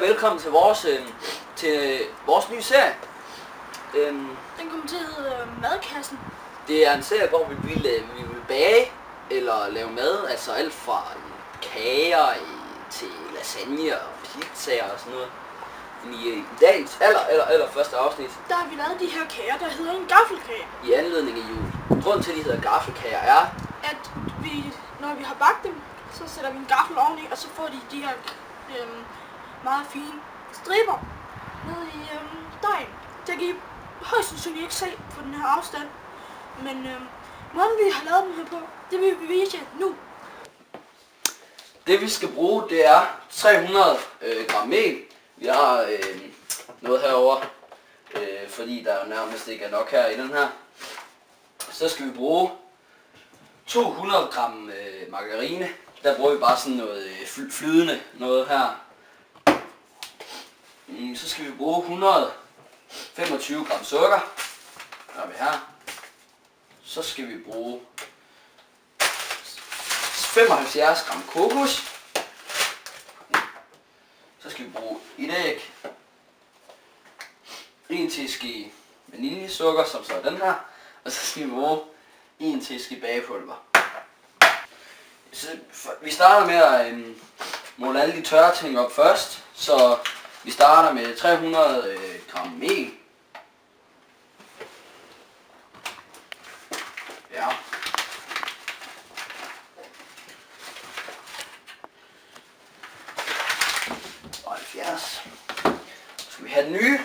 velkommen til vores nye serie. Den kommer til at hedde Madkassen. Det er en serie, hvor vi vil bage eller lave mad, altså alt fra kager til lasagne og pizzaer og sådan noget. I dagens aller første afsnit, Der har vi lavet de her kager, der hedder en gaffelkage. i anledning af jul. Grunden til, at de hedder gaffelkager er, At vi, når vi har bagt dem, så sætter vi en gaffel oveni, og så får de her meget fine striber ned i dejen. Det kan I højst sandsynligt ikke se på den her afstand. Men måden vi har lavet dem her på, det vil vi vise jer nu. det vi skal bruge, det er 300 gram mel. Vi har noget herover, fordi der jo nærmest ikke er nok her i den her. Så skal vi bruge 200 gram margarine. Der bruger vi bare sådan noget flydende noget her. Så skal vi bruge 125 gram sukker. Der har vi her. Så skal vi bruge 75 gram kokos. Så skal vi bruge et æg. 1 teske vaniljesukker, som så er den her. Og så skal vi bruge 1 teske bagepulver. Så vi starter med at måle alle de tørre ting op først. Så vi starter med 300 gram mel. Ja. Og 70. Så skal vi have den nye.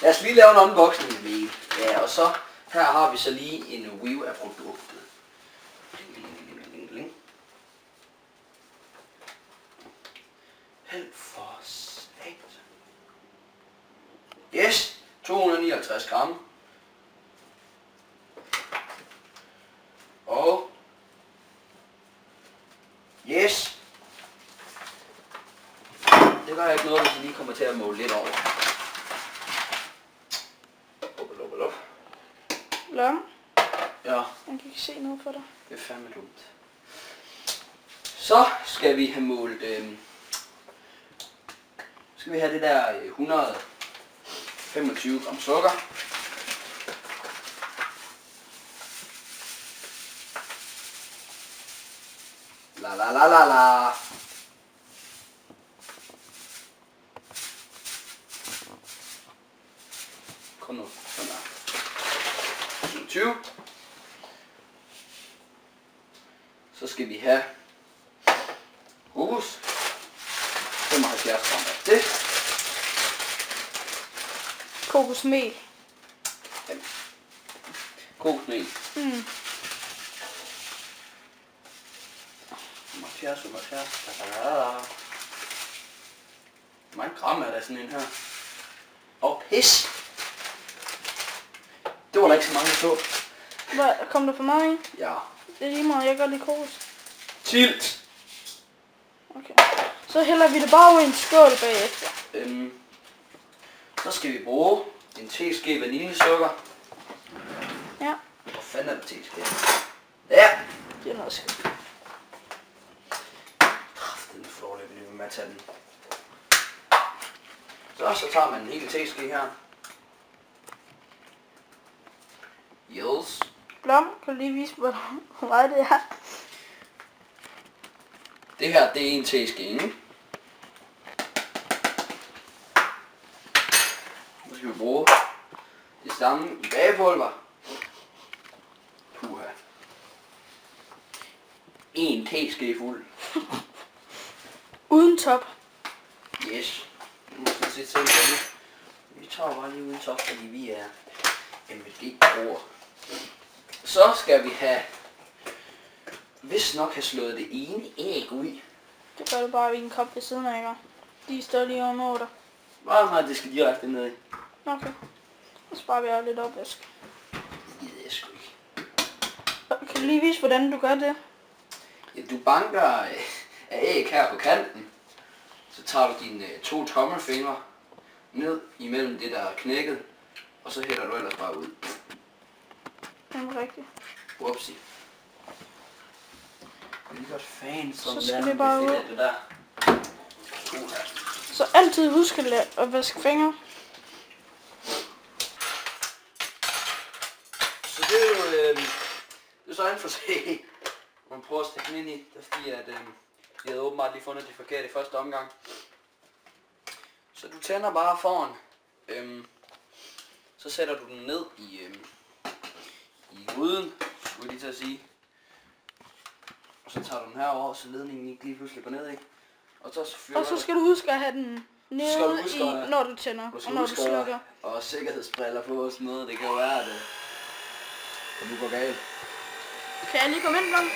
Lad os lige lave en unboxing med mel. Ja, og så her har vi så lige en review af produktet. Held for sat. Yes, 259 gram. Og yes. Det gør ikke noget, hvis jeg lige kommer til at måle lidt over. Lang. Ja. Jeg kan ikke se noget for dig. Det er fandme dumt. Så skal vi have målt, skal vi have det der 125 gram sukker. La. Kom nu, sådan der. 20. Så skal vi have kokos. 75 gram af det. Kokosmel. Ja. Kokosmel. 75. Hvor mange gram er der sådan en her? Og pis. Det var der ikke så mange, der så. Hvad, kom der for meget i? Ja. Det er lige meget, jeg gør lige kokos. Tilt. Okay. Så hælder vi det bare over i en skål bagefter. Så skal vi bruge en teske vaniljesukker. Ja. Hvor fanden er det teske? Ja. Det er noget skidt. Den er for dårlig, vi med at tage den. Så tager man en hel teske her. Yes. Blom, kan du lige vise, hvor meget det er? Det her, det er en teske, ikke? Nu skal vi bruge det samme i bagepulver. Puha. 1 teske fuld. Uden top. Yes. Nu må sådan set selv det. Vi tager bare lige uden top, fordi vi er MVD-brugere. Så skal vi vist nok have slået det ene æg ud. Det gør du bare i en kop ved siden af, ikke? De står lige over dig. Meget meget, det skal direkte ned i. Okay. Så sparer vi også lidt opvask. Det gider jeg sgu ikke. Kan du lige vise, hvordan du gør det? Ja, du banker af æg her på kanten. Så tager du dine 2 tommelfingre ned imellem det, der er knækket. Og så hælder du ellers bare ud. Det er rigtigt. Whoopsie. Jeg er godt fan, som så skal vi bare ud. Det der. Så altid husk at vaske fingre. Så det er jo det er så en for se, man prøver at stikke den ind i. Det er fordi, at de havde åbenbart lige fundet det forkert i første omgang. Så du tænder bare foran. Så sætter du den ned i gryden, skulle jeg lige til at sige. Og så tager du den herover, så ledningen ikke lige pludselig går ned, ikke? Og så skal du huske at have den nede i, når du tænder, og når du slukker. Og sikkerhedsbriller på og sådan noget, det kan jo være, at det nu går galt. Kan jeg lige komme ind, Blom?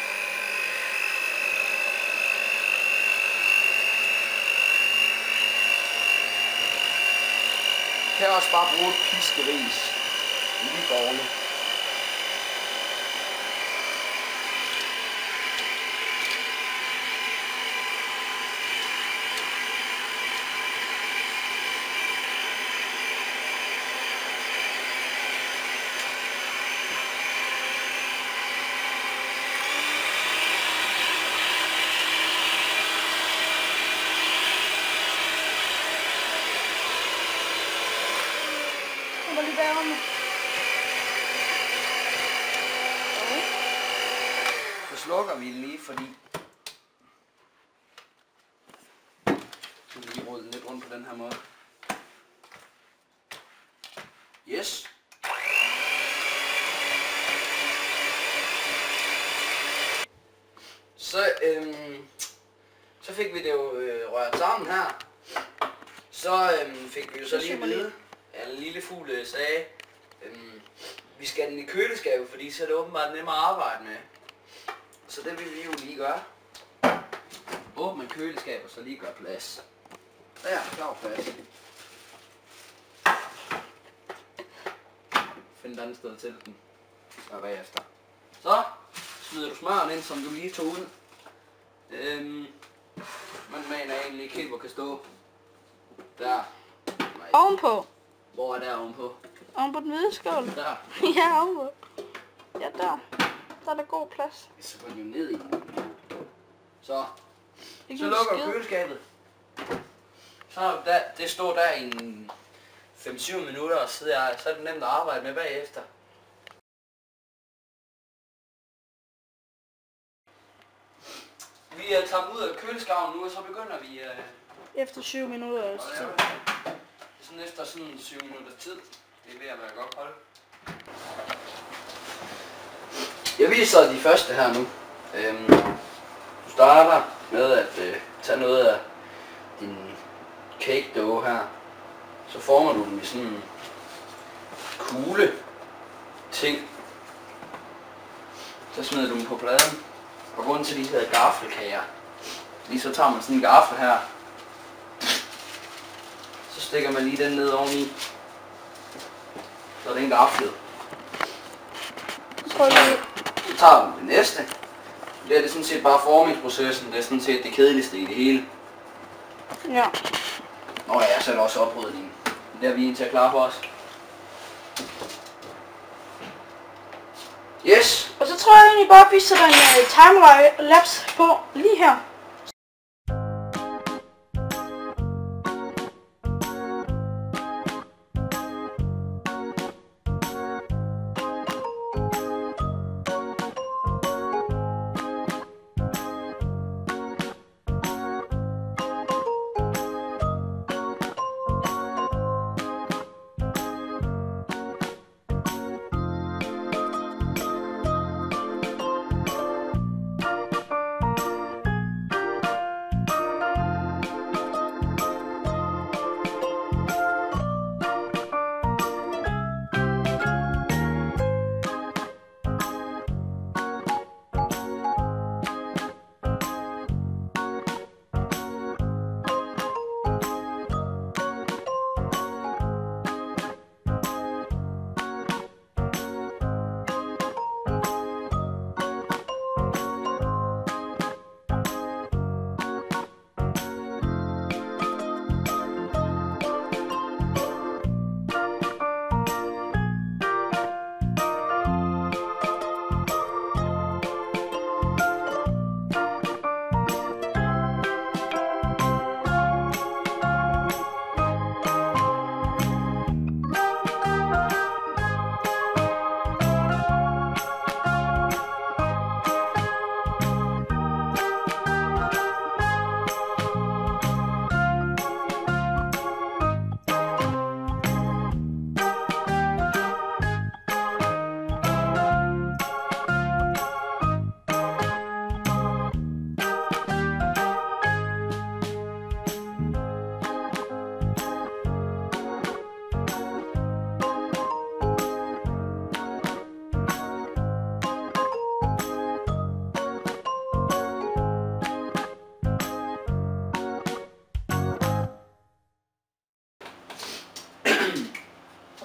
Kan jeg også bare bruge et piskeris lige foran. Så slukker vi lige, fordi så kan vi rulle den lidt rundt på den her måde. Yes. Så fik vi det jo rørt sammen her. Så fik vi jo så lige at vide, at en lille fugl sagde, vi skal den i køleskabet, fordi så er det åbenbart nemmere at arbejde med. Så det vil vi jo lige gøre. Åbne køleskabet, så lige gør plads. Der, klar plads. Find et andet sted til den. Og bagefter. Så smider du smøren ind, som du lige tog ud. Man mener egentlig ikke helt, hvor kan stå. Der. Nej. Ovenpå. Hvor er der ovenpå? Ovenpå den hvide skål. Der. Ja, ovenpå. Ja, der. Der er der god plads. Så går den jo ned i. Så lukker du køleskabet. Så det står der i en 5-7 minutter, og så er det nemt at arbejde med bagefter. Vi tager dem ud af køleskabet nu, og så begynder vi... Efter 7 minutter. Det er sådan efter sådan 7 minutter tid. Det er ved at være godt hold. Jeg viser de første her nu. Du starter med at tage noget af din cake dough her. Så former du den i sådan en kugle ting. Så smider du dem på pladen. Og grunden til de her gaffelkager. Lige så tager man sådan en gaffel her. Så stikker man lige den ned oveni. Så er den gaflet. Så tager du det næste. Det er det sådan set bare formingsprocessen. Det er sådan set det kedeligste i det hele. Ja. Nå ja, så er der også oprydningen. Det er vi en til at klare for os. Yes. Og så tror jeg egentlig bare, at vi sætter en timelapse på lige her.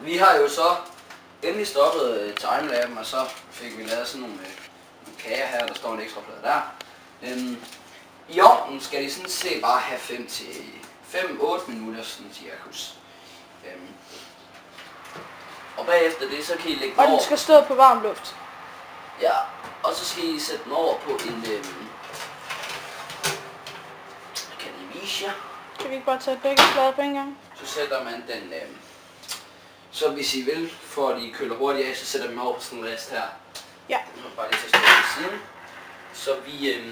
Vi har jo så endelig stoppet timelapsen, og så fik vi lavet sådan nogle kager her, der står en ekstra plade der. I ovnen skal de sådan set bare have 5-8 minutter, sådan cirkus. Og bagefter det, så kan I lægge Og over. den skal stå på varm luft. Ja, og så skal I sætte den over på en... kan I vise jer? Kan vi ikke bare tage begge plader på en gang? Så sætter man den... så hvis I vil, for at I køler hurtigt af, så sætter vi dem over på sådan en rest her. Ja. Nu bare lige til at stå på siden. Så vi...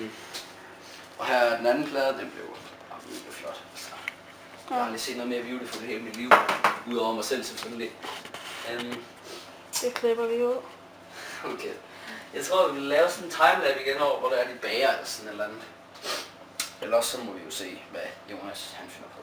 og her er den anden plade, den blev virkelig flot. Jeg har aldrig set noget mere beautiful i hele mit liv. Udover mig selv selvfølgelig. Det klipper vi ud. Okay. Jeg tror, vi vil lave sådan en timelapse igen over, hvor der er de bager eller sådan eller andet. Eller også så må vi jo se, hvad Jonas han finder på.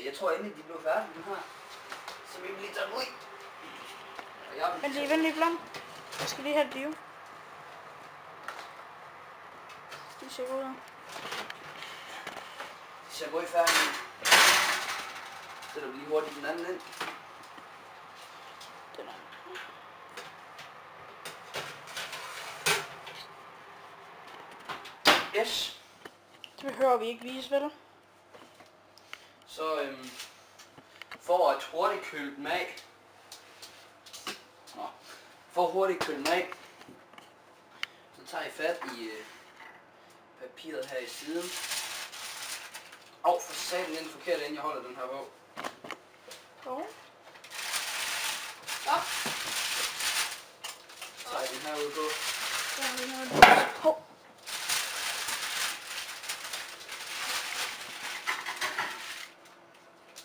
Jeg tror endelig, de blev færdige nu her. Så vi vil lige tage dem ud. Vent lige, Blom. Jeg skal lige have et liv. Det ser godt ud. De ser godt færdige. Sætter vi lige hurtigt den anden ind. Den er. Yes. Det behøver vi ikke vise, vel? Så for at hurtigt køle dem af. For at hurtigt køle dem af. Så tager I fat i papiret her i siden. For satan, den forkerte ende, jeg holder den her på. Så. Så tager jeg den her ud på. Hov.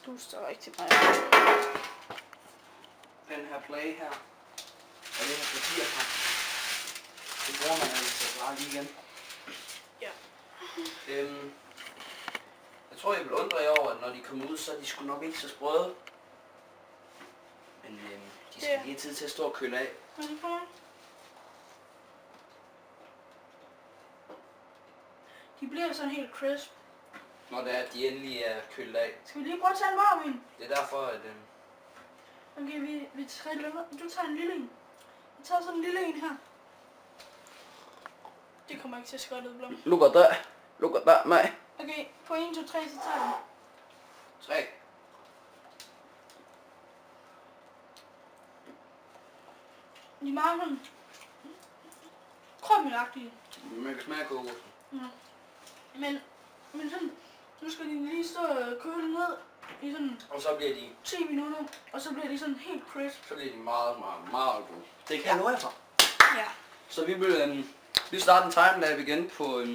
Du står rigtig meget. Den her plage her. Og det her papir her. Det bruger man altså bare lige igen. Ja. Jeg tror, jeg vil undre jer over, at når de kommer ud, så er de sgu nok ikke så sprøde. Men de skal lige have tid til at stå og køle af. De bliver sådan helt crisp. Når det er, at de endelig er kølet af. Skal vi lige prøve at tage en varm en? Det er derfor, at... Okay, vi tager, du tager en lille en. Vi tager sådan en lille en her. Det kommer ikke til at se godt ud, Blom. Lukker der, mig. Okay, på 1, 2, 3, så tager vi. 3. De er meget sådan krømmelagtige. Man kan smage kokos. Ja. Men sådan, nu skal de lige stå og køle ned i sådan Og så bliver de... 10 minutter, og så bliver de sådan helt crisp. Så bliver de meget, meget, meget gode. Det kan jeg love jer for. Ja. Så vi vil lige starte en timelapse igen på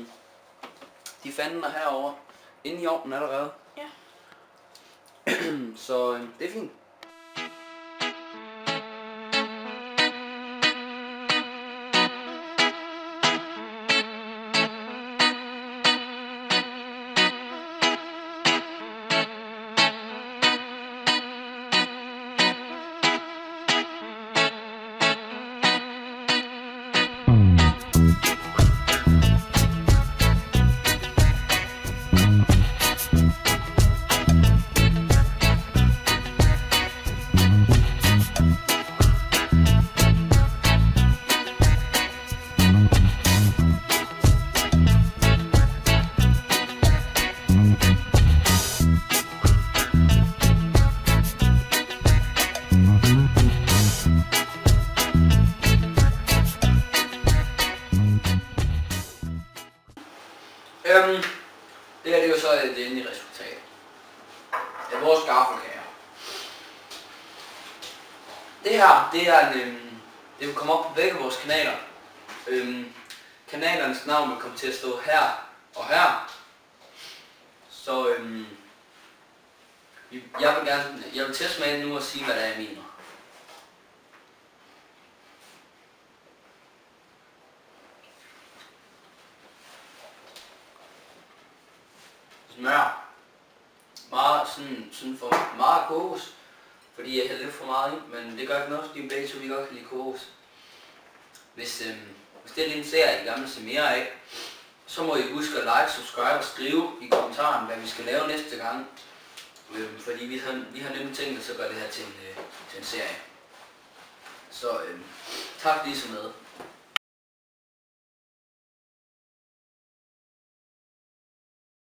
de fanden herovre. Inde i ovnen allerede. Ja. Så det er fint. så er det endelige resultat af vores gaffelkager. Det her, det er det vil komme op på begge vores kanaler. Kanalernes navn vil komme til at stå her og her. Så jeg vil tilsmage nu og sige, hvad det er, jeg mener. Smør. Sådan for meget kokos, fordi jeg hælder lidt for meget i, men det gør ikke noget, fordi begge to vi godt kan lide kokos. Hvis det er det, I ser I gerne vil se mere af, så må I huske at like, subscribe og skrive i kommentaren, hvad vi skal lave næste gang. Fordi vi har nemlig tænkt os at gøre det her til en serie. Så tak fordi I så med.